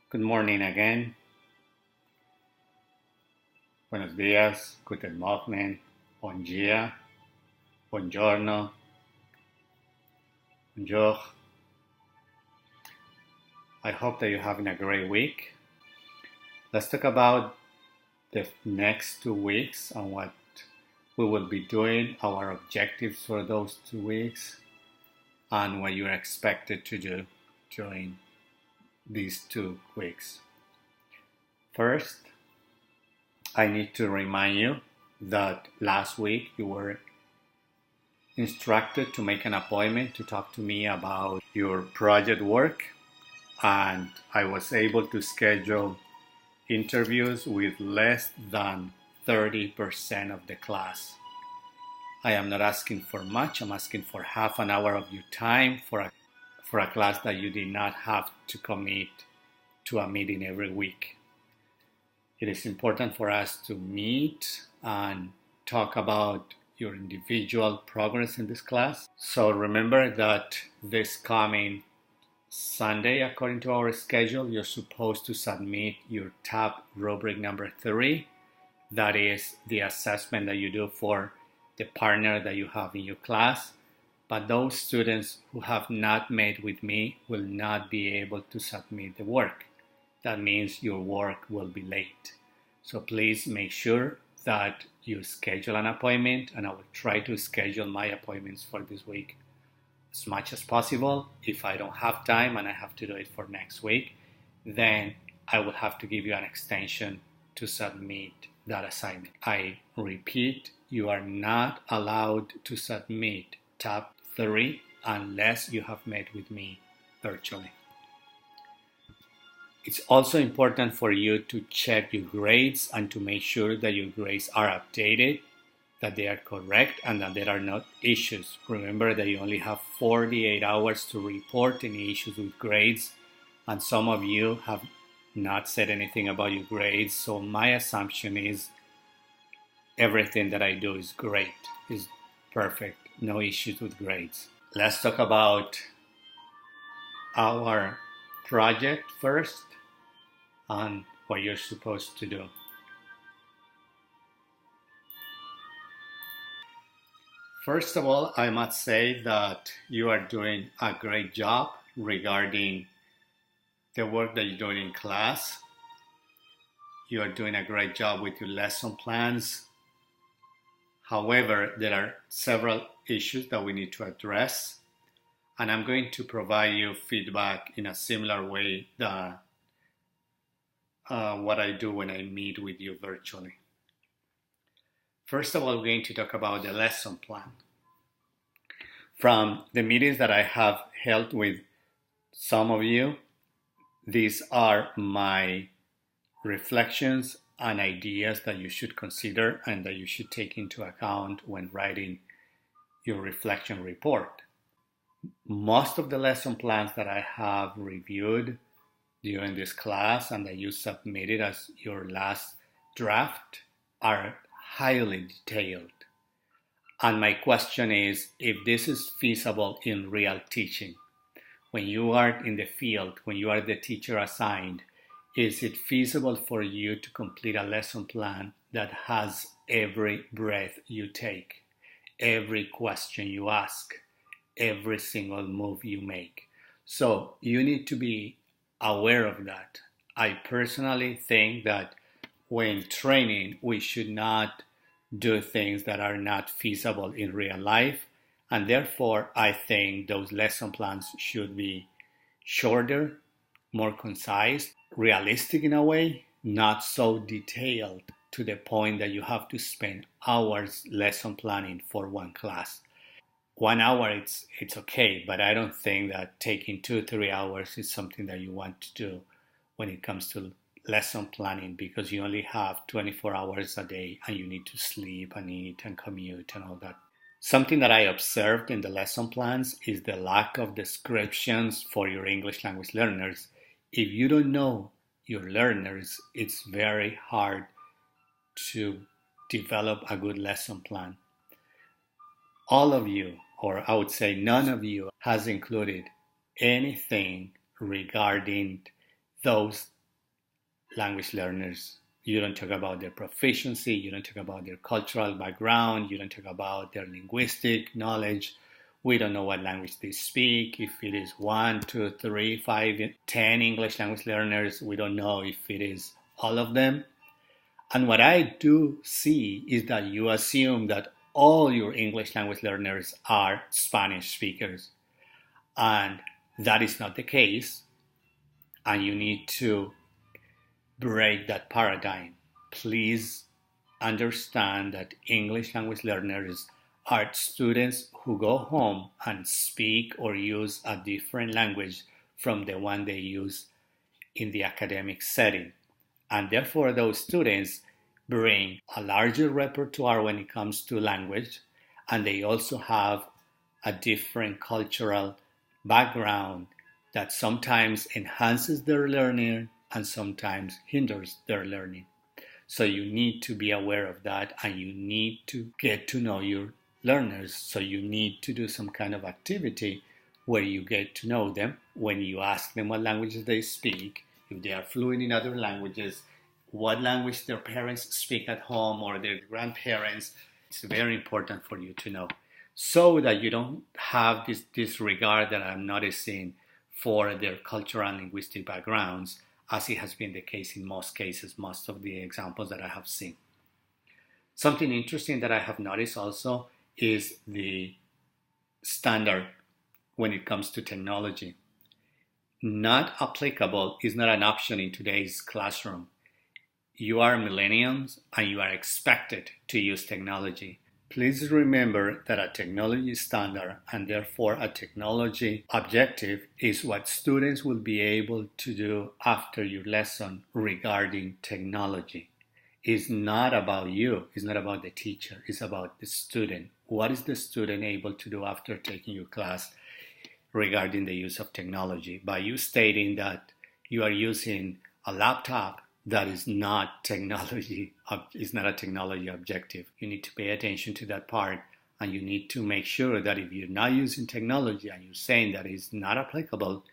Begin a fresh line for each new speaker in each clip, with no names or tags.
Good morning again. Buenos días, guten Morgen, bon dia, buongiorno, bonjour. I hope that you're having a great week. Let's talk about the next 2 weeks and what we will be doing, our objectives for those 2 weeks, and what you're expected to do during these 2 weeks. First, I need to remind you that last week you were instructed to make an appointment to talk to me about your project work, and I was able to schedule interviews with less than 30% of the class. I am not asking for much. I'm asking for half an hour of your time for a class that you did not have to commit to a meeting every week. It is important for us to meet and talk about your individual progress in this class. So remember that this coming Sunday, according to our schedule, you're supposed to submit your top rubric number 3. That is the assessment that you do for the partner that you have in your class. But those students who have not met with me will not be able to submit the work. That means your work will be late. So please make sure that you schedule an appointment, and I will try to schedule my appointments for this week as much as possible. If I don't have time and I have to do it for next week, then I will have to give you an extension to submit that assignment. I repeat, you are not allowed to submit top 3 unless you have met with me virtually. It's also important for you to check your grades and to make sure that your grades are updated, that they are correct, and that there are no issues. Remember that you only have 48 hours to report any issues with grades, and some of you have not said anything about your grades, so my assumption is everything that I do is great, is perfect, no issues with grades. Let's talk about our project first and what you're supposed to do. First of all, I must say that you are doing a great job regarding the work that you're doing in class. You are doing a great job with your lesson plans. However, there are several issues that we need to address, and I'm going to provide you feedback in a similar way that what I do when I meet with you virtually. First of all, we're going to talk about the lesson plan. From the meetings that I have held with some of you, these are my reflections and ideas that you should consider and that you should take into account when writing your reflection report. Most of the lesson plans that I have reviewed during this class and that you submitted as your last draft are highly detailed. And my question is if this is feasible in real teaching. When you are in the field, when you are the teacher assigned, is it feasible for you to complete a lesson plan that has every breath you take, every question you ask, every single move you make? So you need to be aware of that. I personally think that when training, we should not do things that are not feasible in real life, and therefore I think those lesson plans should be shorter, more concise, realistic in a way, not so detailed to the point that you have to spend hours lesson planning for one class. 1 hour, it's okay, but I don't think that taking 2-3 hours is something that you want to do when it comes to lesson planning, because you only have 24 hours a day and you need to sleep and eat and commute and all that. Something that I observed in the lesson plans is the lack of descriptions for your English language learners. If you don't know your learners, it's very hard to develop a good lesson plan. All of you, or I would say none of you, has included anything regarding those language learners. You don't talk about their proficiency, you don't talk about their cultural background, you don't talk about their linguistic knowledge. We don't know what language they speak, if it is 1, 2, 3, 5, 10 English language learners. We don't know if it is all of them. And what I do see is that you assume that all your English language learners are Spanish speakers. And that is not the case. And you need to break that paradigm. Please understand that English language learners are students who go home and speak or use a different language from the one they use in the academic setting. And therefore, those students bring a larger repertoire when it comes to language, and they also have a different cultural background that sometimes enhances their learning and sometimes hinders their learning. So you need to be aware of that, and you need to get to know your learners. So you need to do some kind of activity where you get to know them. When you ask them what languages they speak, if they are fluent in other languages, what language their parents speak at home or their grandparents, it's very important for you to know, so that you don't have this disregard that I'm noticing for their cultural and linguistic backgrounds, as it has been the case in most cases, most of the examples that I have seen. Something interesting that I have noticed also is the standard when it comes to technology. Not applicable is not an option in today's classroom. You are millennials and you are expected to use technology. Please remember that a technology standard and therefore a technology objective is what students will be able to do after your lesson regarding technology. It's not about you, it's not about the teacher, it's about the student. What is the student able to do after taking your class regarding the use of technology? By you stating that you are using a laptop, that is not technology, is not a technology objective. You need to pay attention to that part, and you need to make sure that if you're not using technology and you're saying that it's not applicable,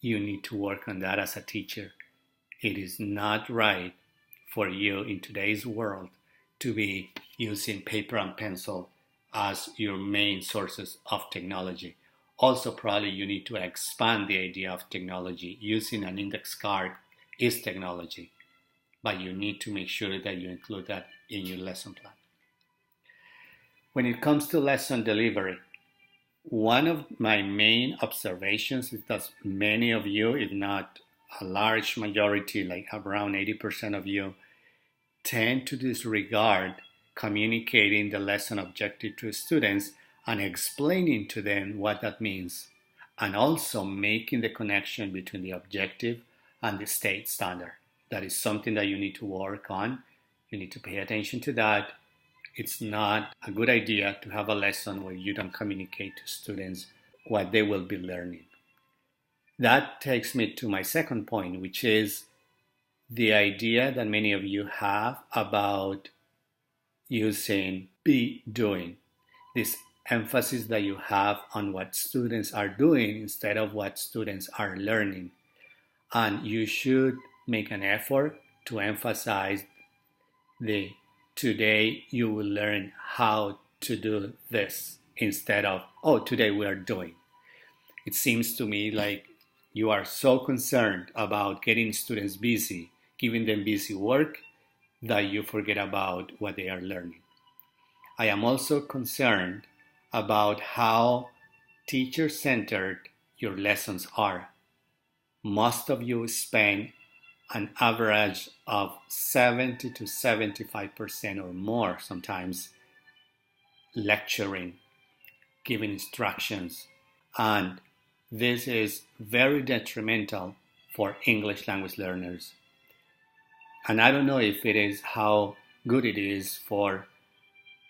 you need to work on that as a teacher. It is not right for you in today's world to be using paper and pencil as your main sources of technology. Also, probably you need to expand the idea of technology. Using an index card is technology, but you need to make sure that you include that in your lesson plan. When it comes to lesson delivery, one of my main observations is that many of you, if not a large majority, like around 80% of you, tend to disregard communicating the lesson objective to students and explaining to them what that means, and also making the connection between the objective and the state standard. That is something that you need to work on. You need to pay attention to that. It's not a good idea to have a lesson where you don't communicate to students what they will be learning. That takes me to my second point, which is the idea that many of you have about using be doing. This emphasis that you have on what students are doing instead of what students are learning. And you should make an effort to emphasize the today you will learn how to do this instead of, oh, today we are doing. It seems to me like you are so concerned about getting students busy, giving them busy work, that you forget about what they are learning. I am also concerned about how teacher-centered your lessons are. Most of you spend an average of 70 to 75% or more sometimes lecturing, giving instructions, and this is very detrimental for English language learners. And I don't know if it is how good it is for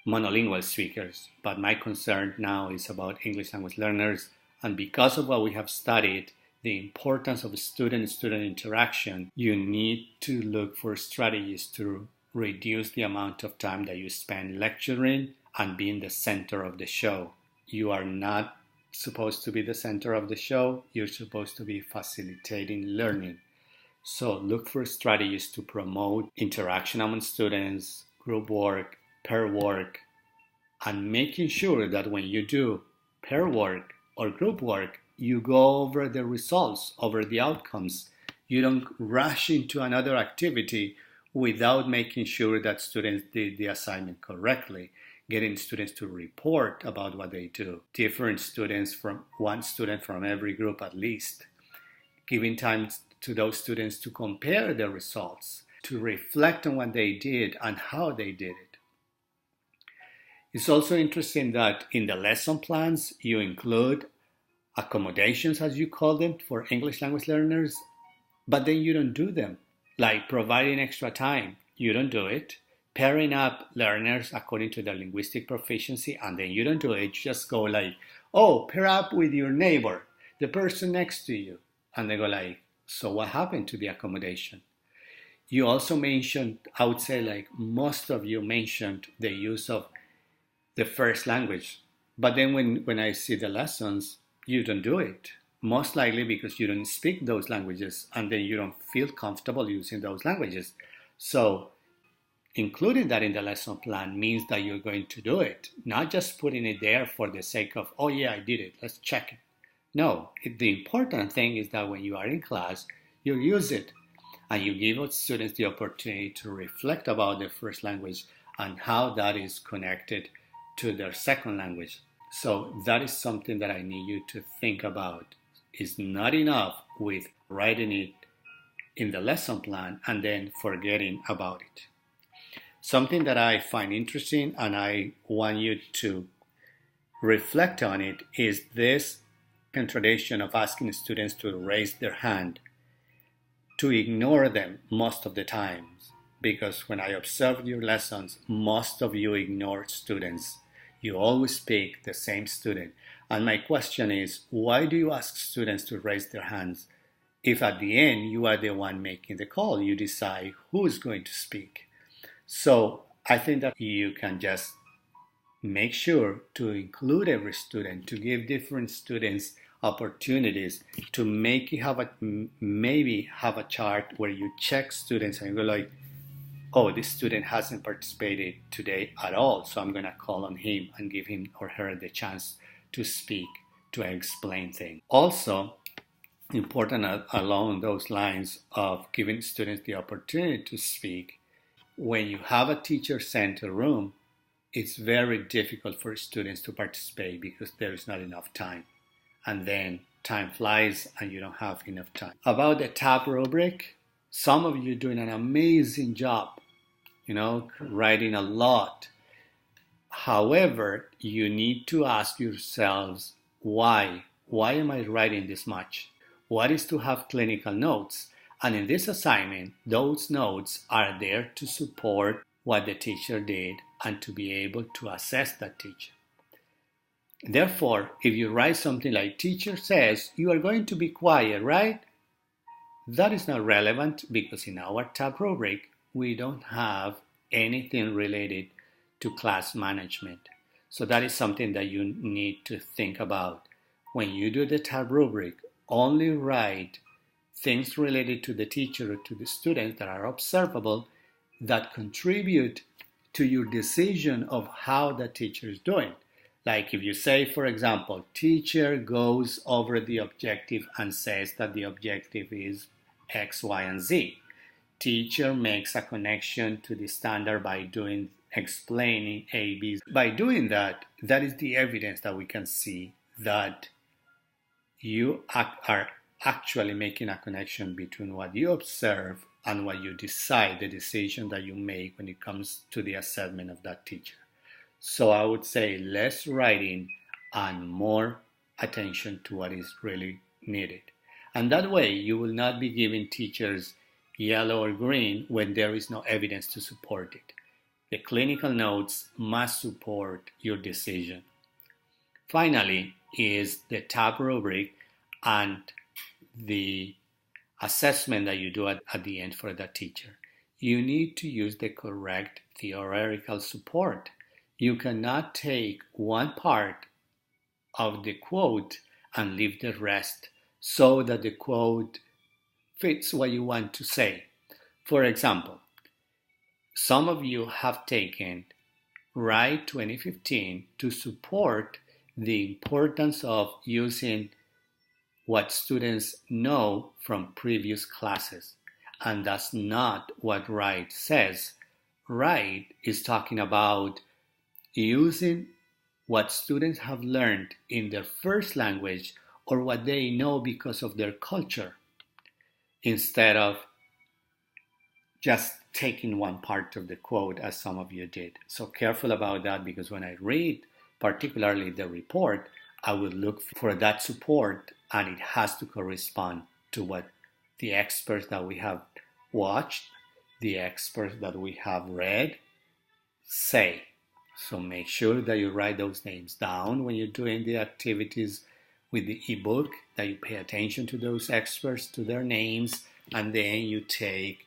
monolingual speakers, but my concern now is about English language learners, and because of what we have studied, the importance of student-student interaction, you need to look for strategies to reduce the amount of time that you spend lecturing and being the center of the show. You are not supposed to be the center of the show. You're supposed to be facilitating learning. So look for strategies to promote interaction among students, group work, pair work, and making sure that when you do pair work or group work, you go over the results, over the outcomes. You don't rush into another activity without making sure that students did the assignment correctly, getting students to report about what they do, different students from one student from every group at least, giving time to those students to compare their results, to reflect on what they did and how they did it. It's also interesting that in the lesson plans, you include accommodations, as you call them, for English language learners, but then you don't do them. Like providing extra time, you don't do it. Pairing up learners according to their linguistic proficiency, and then you don't do it. You just go like, oh, pair up with your neighbor, the person next to you. And they go like, so what happened to the accommodation? You also mentioned, I would say like most of you mentioned the use of the first language. But then when I see the lessons, you don't do it. Most likely because you don't speak those languages and then you don't feel comfortable using those languages. So including that in the lesson plan means that you're going to do it, not just putting it there for the sake of, oh yeah, I did it, let's check it. No, the important thing is that when you are in class, you use it and you give students the opportunity to reflect about their first language and how that is connected to their second language. So that is something that I need you to think about. It's not enough with writing it in the lesson plan and then forgetting about it. Something that I find interesting and I want you to reflect on it is this contradiction of asking students to raise their hand, to ignore them most of the times. Because when I observe your lessons, most of you ignore students. You always pick the same student. And my question is, why do you ask students to raise their hands if at the end you are the one making the call? You decide who is going to speak. So I think that you can just make sure to include every student, to give different students opportunities, to make you maybe have a chart where you check students and you go like, oh, this student hasn't participated today at all, so I'm going to call on him and give him or her the chance to speak, to explain things. Also, important along those lines of giving students the opportunity to speak, when you have a teacher-centered room, it's very difficult for students to participate because there is not enough time. And then time flies and you don't have enough time. About the TAP rubric, some of you are doing an amazing job, writing a lot. However, you need to ask yourselves, why? Why am I writing this much? What is to have clinical notes? And in this assignment, those notes are there to support what the teacher did and to be able to assess that teacher. Therefore, if you write something like teacher says, you are going to be quiet, right? That is not relevant because in our TAP rubric, we don't have anything related to class management. So that is something that you need to think about. When you do the TAP rubric, only write things related to the teacher or to the students that are observable that contribute to your decision of how the teacher is doing. Like if you say, for example, teacher goes over the objective and says that the objective is X, Y, and Z. Teacher makes a connection to the standard by explaining A, B. By doing that, that is the evidence that we can see that you are actually making a connection between what you observe and what you decide, the decision that you make when it comes to the assessment of that teacher. So I would say less writing and more attention to what is really needed. And that way you will not be giving teachers yellow or green when there is no evidence to support it. The clinical notes must support your decision. Finally is the TAP rubric and the assessment that you do at the end for the teacher. You need to use the correct theoretical support. You cannot take one part of the quote and leave the rest so that the quote fits what you want to say. For example, some of you have taken Write 2015 to support the importance of using what students know from previous classes. And that's not what Write says. Write is talking about using what students have learned in their first language or what they know because of their culture, instead of just taking one part of the quote as some of you did. So careful about that, because when I read particularly the report, I will look for that support, and it has to correspond to what the experts that we have watched, the experts that we have read say. So make sure that you write those names down when you're doing the activities with the ebook, that you pay attention to those experts, to their names, and then you take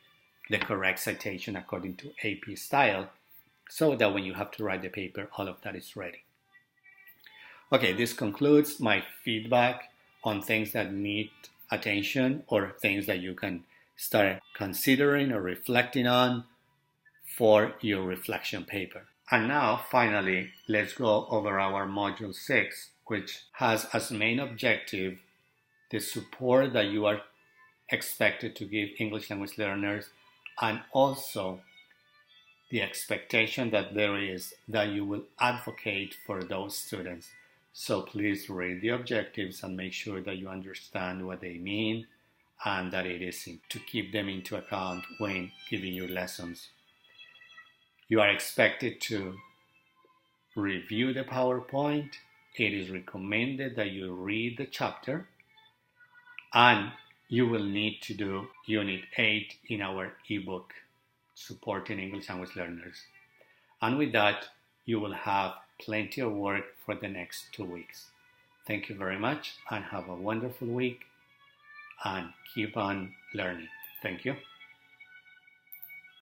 the correct citation according to AP style, so that when you have to write the paper, all of that is ready. Okay, this concludes my feedback on things that need attention or things that you can start considering or reflecting on for your reflection paper. And now, finally, let's go over our Module 6, which has as main objective the support that you are expected to give English language learners, and also the expectation that there is that you will advocate for those students. So please read the objectives and make sure that you understand what they mean and that it is to keep them into account when giving your lessons. You are expected to review the PowerPoint. It is recommended that you read the chapter, and you will need to do Unit 8 in our ebook, Supporting English Language Learners. And with that, you will have plenty of work for the next 2 weeks. Thank you very much, and have a wonderful week, and keep on learning. Thank you.